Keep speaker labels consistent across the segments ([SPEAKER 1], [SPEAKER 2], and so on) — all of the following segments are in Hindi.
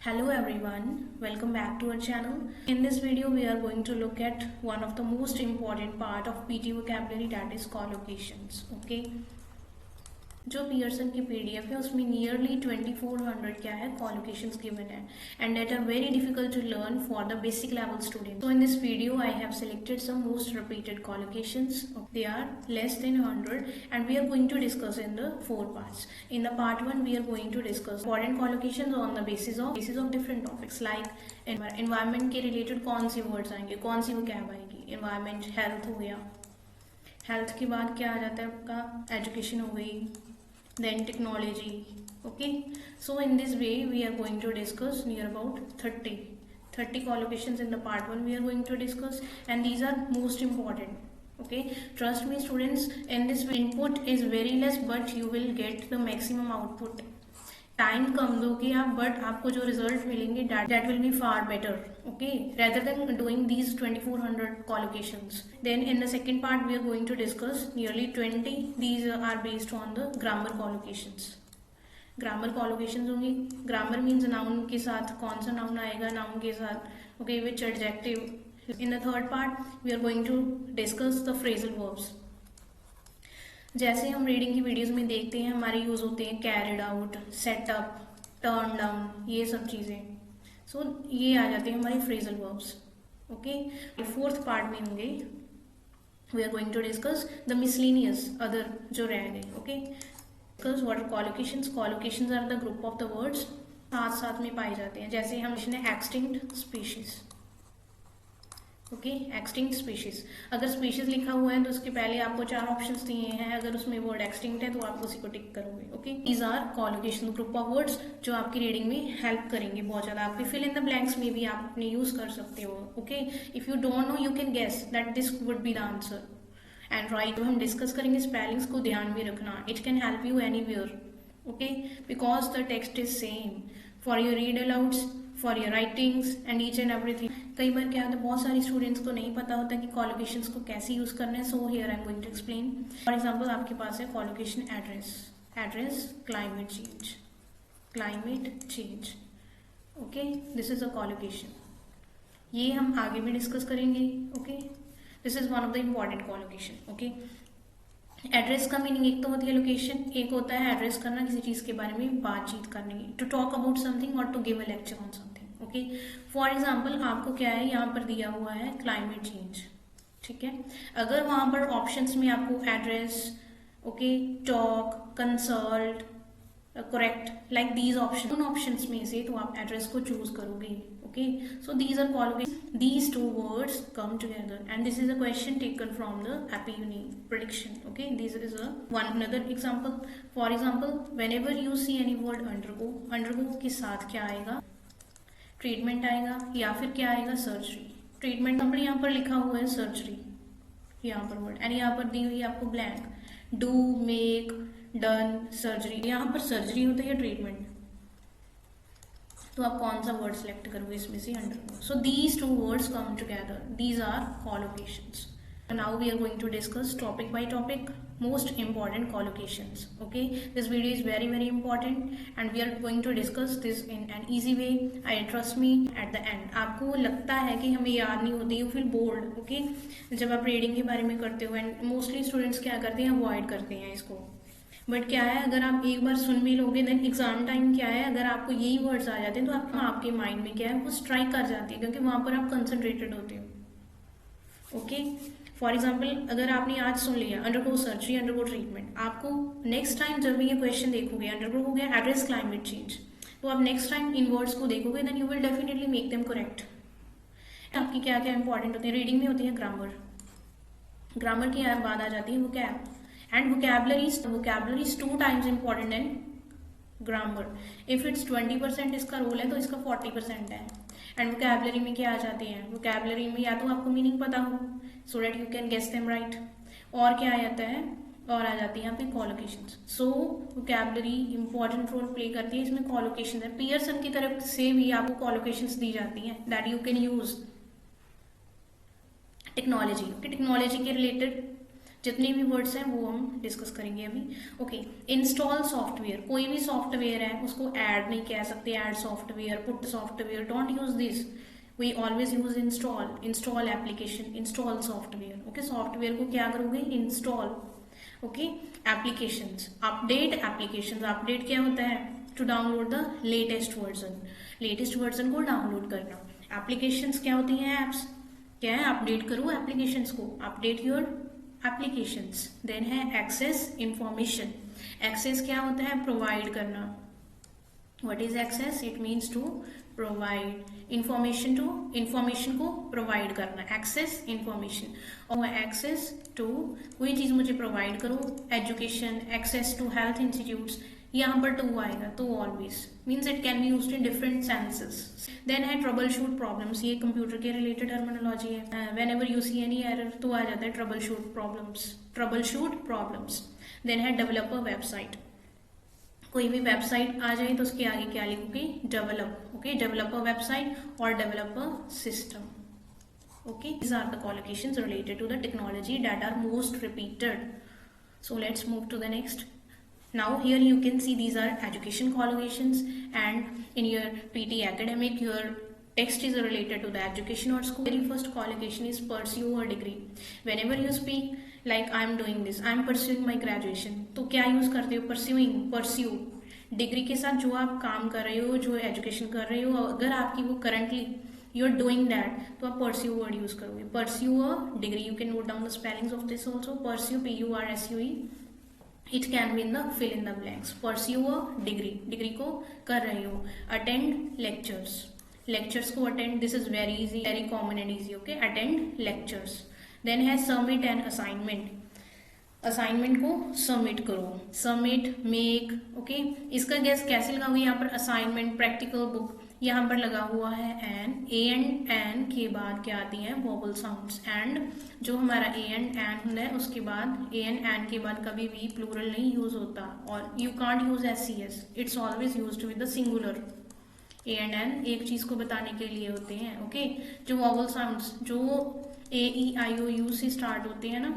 [SPEAKER 1] Hello everyone, welcome back to our channel. In this video we are going to look at one of the most important part of PT vocabulary, that is collocations. Okay, जो पियर्सन की पीडीएफ है उसमें नियरली 2400 क्या है collocations given है and that are very difficult to learn for the basic level student. So in this video I have selected some most repeated collocations. They are less than 100 and we are going to discuss in the four parts. In the part 1 we are going to discuss important collocations on the basis of different topics like environment के related कौन सी words आएंगे, कौन सी vocab आएगी. Environment, health हो गया, health के बाद क्या आ जाता है आपका education हो गई, then technology. Okay, so in this way we are going to discuss near about 30 collocations in the part 1 we are going to discuss, and these are most important. Okay, trust me students, in this input is very less but you will get the maximum output. Time कम दोगे आप बट आपको जो रिजल्ट मिलेंगे that will be far better, okay, rather than doing these 2400 collocations. Then in the second part we are going to discuss nearly 20. These are based on the grammar collocations. Grammar collocations होंगी. ग्रामर मीन्स नाउन के साथ कौन सा नाउन आएगा, नाउन के साथ okay which adjective. In the third part we are going to discuss the phrasal verbs. जैसे हम रीडिंग की वीडियोस में देखते हैं हमारे यूज होते हैं carried out, setup, turn down, ये सब चीजें. सो ये आ जाते हैं हमारे phrasal verbs. Okay, fourth part में होंगे we are going to discuss the miscellaneous other जो रह गए. Okay, because what are collocations. Collocations are the group of the words साथ साथ में पाए जाते हैं. जैसे हम extinct species. Okay, extinct species. अगर स्पीशीज लिखा हुआ है तो उसके पहले आपको 4 ऑप्शंस दिए हैं. अगर उसमें वर्ड एक्सटिंक्ट है तो आप उसी को टिक करोगे. Okay, these are collocation, group of words जो आपकी रीडिंग में हेल्प करेंगे बहुत ज्यादा. आपके फिल इन द ब्लैंक्स में भी आप अपने यूज कर सकते हो. Okay, if you don't know you can guess that this would be the answer and right. हम डिस्कस करेंगे स्पेलिंग्स को ध्यान में रखना. It can help you anywhere. Okay, because the text is same for your read alouds, for your writings and each and everything. कई बार क्या होता है बहुत सारे स्टूडेंट्स को नहीं पता होता कि कॉलोकेशंस को कैसे यूज करना है. So here I am going to explain. For example आपके पास है collocation address climate change. Okay, this is a collocation. ये हम आगे भी डिस्कस करेंगे. Okay, this is one of the important collocation. Okay, address का मीनिंग एक तो होती है लोकेशन, एक होता है एड्रेस करना, किसी चीज के बारे में बातचीत करनी, टू टॉक अबाउट समथिंग और to give a lecture on something. Okay, for example आपको क्या है यहाँ पर दिया हुआ है क्लाइमेट चेंज. ठीक है, अगर वहां पर ऑप्शंस में आपको address, okay, talk, consult, correct, like these option, उन ऑप्शंस में से तो आप एड्रेस को चूज करोगे. Okay, so these are called, these two words come together and this is a question taken from the Appiuni prediction. Okay, this is a one another example. For example, whenever you see any word undergo के साथ क्या आएगा, ट्रीटमेंट आएगा या फिर क्या आएगा, सर्जरी. ट्रीटमेंट नंबर यहाँ पर लिखा हुआ है, सर्जरी यहाँ पर वर्ड, एंड यहाँ पर दी हुई है आपको blank, do, make, done, surgery. यहाँ पर सर्जरी होता है ट्रीटमेंट, तो आप कौन सा वर्ड सिलेक्ट करोगे इसमें से, undergo. So these two words come together, these are collocations. Now we are going to discuss topic by topic most important collocations. Okay, this video is very very important and we are going to discuss this in an easy way. I trust me at the end. आपको लगता है कि हमें याद नहीं होती, यू फील बोर्ड. ओके, जब आप रीडिंग के बारे में करते हो एंड मोस्टली स्टूडेंट्स क्या करते हैं, अवॉइड करते हैं इसको. बट क्या है, अगर आप एक बार सुन भी लोगे देन एग्जाम टाइम क्या है, अगर आपको यही वर्ड्स आ जाते हैं तो आपके माइंड में क्या है वो स्ट्राइक कर जाती है, क्योंकि वहां पर आप कंसंट्रेटेड होते हो. ओके, फॉर एग्जाम्पल अगर आपने आज सुन लिया अंडरगो सर्जरी, अंडरगो ट्रीटमेंट, आपको नेक्स्ट टाइम जब ये क्वेश्चन देखोगे, अंडरगो हो गया एड्रेस क्लाइमेट चेंज, तो आप नेक्स्ट टाइम इन वर्ड्स को देखोगे then you will definitely make them correct. आपकी क्या क्या इंपॉर्टेंट होती है रीडिंग में, होती है ग्रामर. ग्रामर की बाद आ जाती है vocab and vocabulary is 2 times important than grammar. if it's 20% इसका रोल है तो इसका 40% है. एंड vocabulary में क्या आ जाती है, vocabulary में या तो आपको मीनिंग पता हो so that you can guess them right, और क्या आ जाता है, और आ जाती है यहाँ पे कॉलोकेशंस. सो vocabulary इंपॉर्टेंट रोल प्ले करती है इसमें. कॉलोकेशन है पियर्सन की तरफ से भी आपको कॉलोकेशंस दी जाती हैं that you can use. Technology के रिलेटेड जितने भी वर्ड्स हैं वो हम डिस्कस करेंगे अभी। ओके, इंस्टॉल सॉफ्टवेयर, कोई भी सॉफ्टवेयर है उसको ऐड नहीं कह सकते, add software, put software, don't use this, we always use install, install application, install software. Okay, software को क्या करोगे, install. Okay, applications, update applications, update क्या होता है, to download the latest version, latest version को डाउनलोड करना। एप्लीकेशंस क्या होती हैं, एप्स, क्या है, अपडेट करो एप्लीकेशंस को, अपडेट योर एप्लीकेशंस। देन है एक्सेस इंफॉर्मेशन, एक्सेस क्या होता है, प्रोवाइड करना। What is access, it means to provide information, to information को प्रोवाइड करना, एक्सेस इंफॉर्मेशन। और एक्सेस टू कोई चीज मुझे प्रोवाइड करो, education, access to health institutes, यहाँ पर टू आएगा, तो always means it can be used in different senses. Then है ट्रबल शूट प्रॉब्लम्स, ये कंप्यूटर के रिलेटेड टर्मिनोलॉजी है। When ever you see any error तो आ जाता है troubleshoot problems, troubleshoot problems. Then है डेवलपर वेबसाइट, कोई भी वेबसाइट आ जाए तो उसके आगे क्या लिखोगे, डेवलप। ओके, डेवलपर वेबसाइट और developer system. okay, these are the collocations related to the technology that are most repeated. So let's move to the next. Now here you can see these are education collocations, and in your PT academic your text is related to the education or school. Very first collocation is pursue a degree. Whenever you speak like I am doing this, I am pursuing my graduation, तो क्या यूज करते हो, pursuing, pursue। डिग्री के साथ जो आप काम कर रहे हो, जो एजुकेशन कर रहे हो, अगर आपकी वो currently you are doing that, तो आप परस्यू वर्ड यूज करोगे, pursue a degree. You can note down the spellings of this also, pursue, PURSUE, it can be in the fill in the blanks. Pursue a degree, degree को कर रहे हो। अटेंड लेक्चर्स, लेक्चर्स को attend, this is very easy, very common and easy. Okay, attend lectures. Then है सबमिट एन असाइनमेंट, असाइनमेंट को सबमिट करो, सबमिट, मेक। ओके, इसका गेस कैसे लगाओगे, यहाँ पर असाइनमेंट, प्रैक्टिकल बुक, यहाँ पर लगा हुआ है एन, ए एंड एन के बाद क्या आती है, वोवल साउंड्स। एंड जो हमारा ए एंड एन होता है उसके बाद, ए एंड एन के बाद कभी भी प्लूरल नहीं यूज होता, और you can't use SCS, it's always used with the singular. A and an एक चीज को बताने के लिए होते हैं। ओके, जो वोवल साउंड्स जो AEIOU से स्टार्ट होते हैं ना,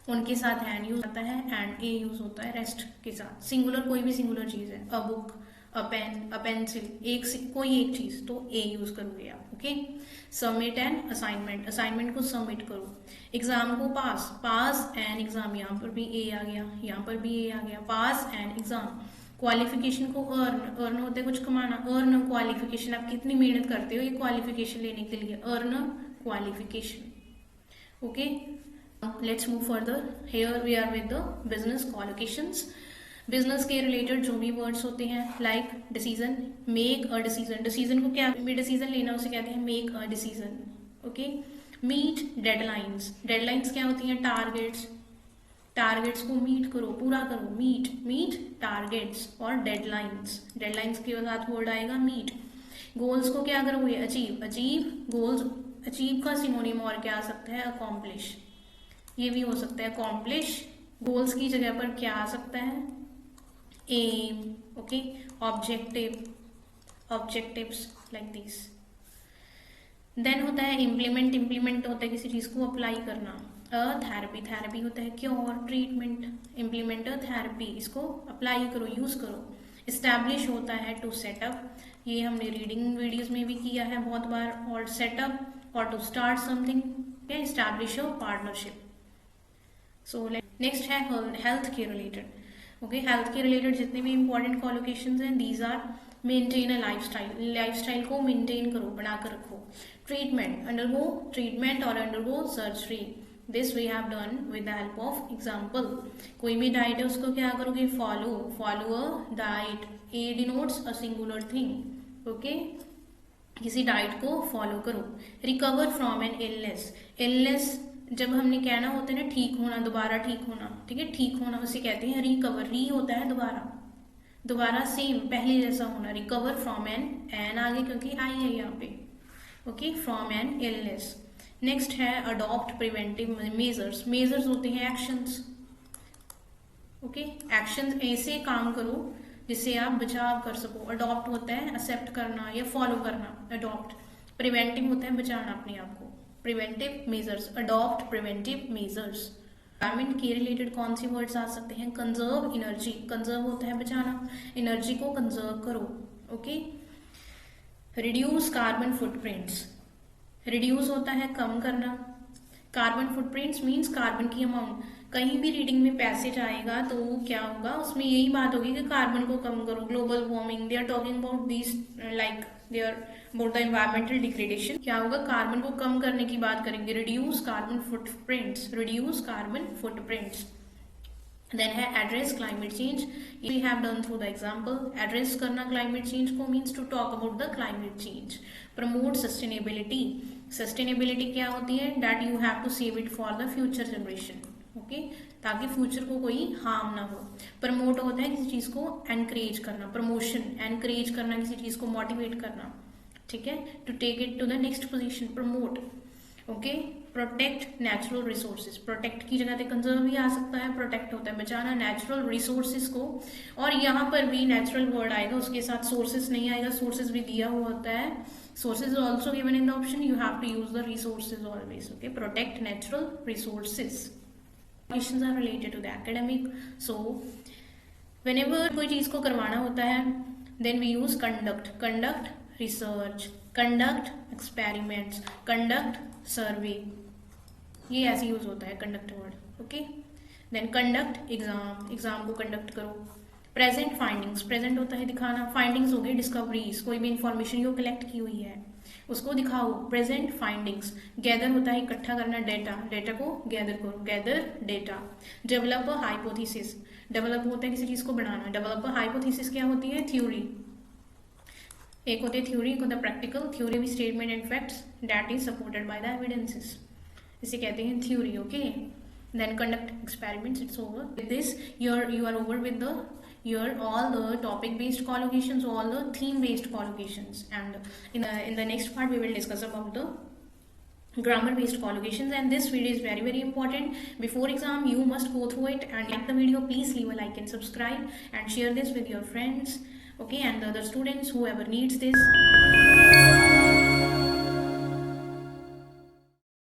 [SPEAKER 1] उनके साथ एन यूज होता है एंड ए यूज होता है रेस्ट के साथ। सिंगुलर कोई भी सिंगुलर चीज है, a book, a pen, a pencil, कोई एक चीज, तो ए यूज करोगे आप। Okay, submit an assignment, assignment को सबमिट करो। एग्जाम को पास, पास एन एग्जाम, यहाँ पर भी ए आ गया, यहाँ पर भी ए आ गया, पास एन एग्जाम। क्वालिफिकेशन को अर्न, अर्न होता है कुछ कमाना, अर्न क्वालिफिकेशन, आप कितनी मेहनत करते हो ये क्वालिफिकेशन लेने के लिए, earn qualification. Okay, let's move further. Here we are with the business collocations. Business के रिलेटेड जो भी वर्ड्स होते हैं, like decision, make a decision, decision को क्या भी डिसीजन लेना उसे कहते हैं make a decision. Okay, meet deadlines, deadlines क्या होती हैं, टारगेट्स, टारगेट्स को मीट करो, पूरा करो, मीट, मीट टारगेट्स और डेडलाइंस, डेडलाइंस के साथ वर्ड आएगा मीट। गोल्स को क्या करोगे, अचीव, अचीव गोल्स, अचीव का सिनोनिम और क्या आ सकता है, अकॉम्प्लिश, ये भी हो सकता है अकॉम्प्लिश। गोल्स की जगह पर क्या आ सकता है, M. Okay, objective, objectives like this. Then होता है इम्प्लीमेंट, इम्प्लीमेंट होता है किसी चीज को अप्लाई करना। थेरेपी, थेरेपी होता है क्योर, ट्रीटमेंट, इम्प्लीमेंट थेरेपी, इसको अप्लाई करो, यूज करो। इस्टेब्लिश होता है टू सेटअप, ये हमने रीडिंग वीडियोस में भी किया है बहुत बार। और सेटअप और to start something, establish a partnership. So next है हेल्थ के रिलेटेड। ओके, हेल्थ के रिलेटेड जितने भी इंपॉर्टेंट कॉलोकेशंस हैं, these are maintain a lifestyle, lifestyle को मेंटेन करो, बनाकर रखो। ट्रीटमेंट, अंडरगो ट्रीटमेंट और undergo surgery, this we have done with the help of example. कोई भी डाइट है उसको क्या करोगे, follow, follow a diet, a denotes a singular thing. Okay, किसी डाइट को फॉलो करो। Recover from an illness, illness जब हमने कहना होता है ना ठीक होना, दोबारा ठीक होना, ठीक है, ठीक होना उसे कहते हैं रिकवर, री होता है दोबारा, दोबारा सेम पहले जैसा होना। रिकवर फ्रॉम एन आगे क्योंकि आई है यहाँ पे। Okay, from an illness. Next है अडॉप्ट प्रिवेंटिव मेजर्स, मेजर्स होते हैं एक्शंस। ओके, एक्शंस ऐसे काम करो जिससे आप बचाव कर सको। अडॉप्ट होता है एक्सेप्ट करना या फॉलो करना, अडॉप्ट। प्रिवेंटिव होता है बचाना अपने आप को। Preventive measures, adopt preventive measures. Environment के रिलेटेड कौन सी वर्ड्स आ सकते हैं? कंजर्व एनर्जी, कंजर्व होता है बचाना, एनर्जी को कंजर्व करो, okay. Reduce carbon footprints, reduce होता है कम करना, कार्बन फुटप्रिंट्स मीन्स कार्बन की अमाउंट। कहीं भी रीडिंग में पैसेज आएगा तो क्या होगा, उसमें यही बात होगी कि कार्बन को कम करो, global warming, they are talking about this, like they are about the environmental degradation. क्या होगा, कार्बन को कम करने की बात करेंगे, reduce carbon footprints, reduce carbon footprints. Then है address climate change, we have done through the example. Address करना क्लाइमेट चेंज को means to talk about the climate change. Promote sustainability, sustainability क्या होती है, that you have to save it for the future generation, okay, ताकि फ्यूचर को कोई हार्म ना हो। प्रमोट होता है किसी चीज को एनकरेज करना, प्रमोशन, एनकरेज करना किसी चीज को, मोटिवेट करना, ठीक है, to take it to the next position, promote, okay. Protect natural resources, protect की जगह पे कंजर्व भी आ सकता है, प्रोटेक्ट होता है बचाना नेचुरल रिसोर्सेज को, और यहाँ पर भी नेचुरल वर्ड आएगा, उसके साथ सोर्सेज नहीं आएगा, सोर्सेज भी दिया हुआ होता है, sources are also given in the option, you have to use the resources always, okay, protect natural resources। Questions are related to the academic, so whenever कोई चीज को करवाना होता है then we use conduct, conduct research, conduct experiments, conduct survey, ये ऐसे यूज होता है conduct word, okay। then conduct exam, exam को conduct करो। प्रेजेंट फाइंडिंग्स, प्रेजेंट होता है दिखाना, फाइंडिंग्स हो गई डिस्कवरीज, कोई भी इंफॉर्मेशन जो कलेक्ट की हुई है उसको दिखाओ, प्रेजेंट फाइंडिंग्स। गैदर होता है इकट्ठा करना डेटा, डेटा को गैदर करो, gather data. Develop a hypothesis, develop होता है किसी चीज को बनाना, डेवलप अ हाइपोथेसिस क्या होती है, थ्योरी। एक होती है थ्योरी, एक होता है प्रैक्टिकल। थ्योरी भी statement and facts that is supported by the evidences, इसे कहते हैं theory, okay. then conduct experiments, it's over with this, you are over with the all the topic based collocations, all the theme based collocations, and in the next part we will discuss about the grammar based collocations, and this video is very very important. Before exam you must go through it, and like the video, please leave a like and subscribe and share this with your friends, okay, and the other students whoever needs this.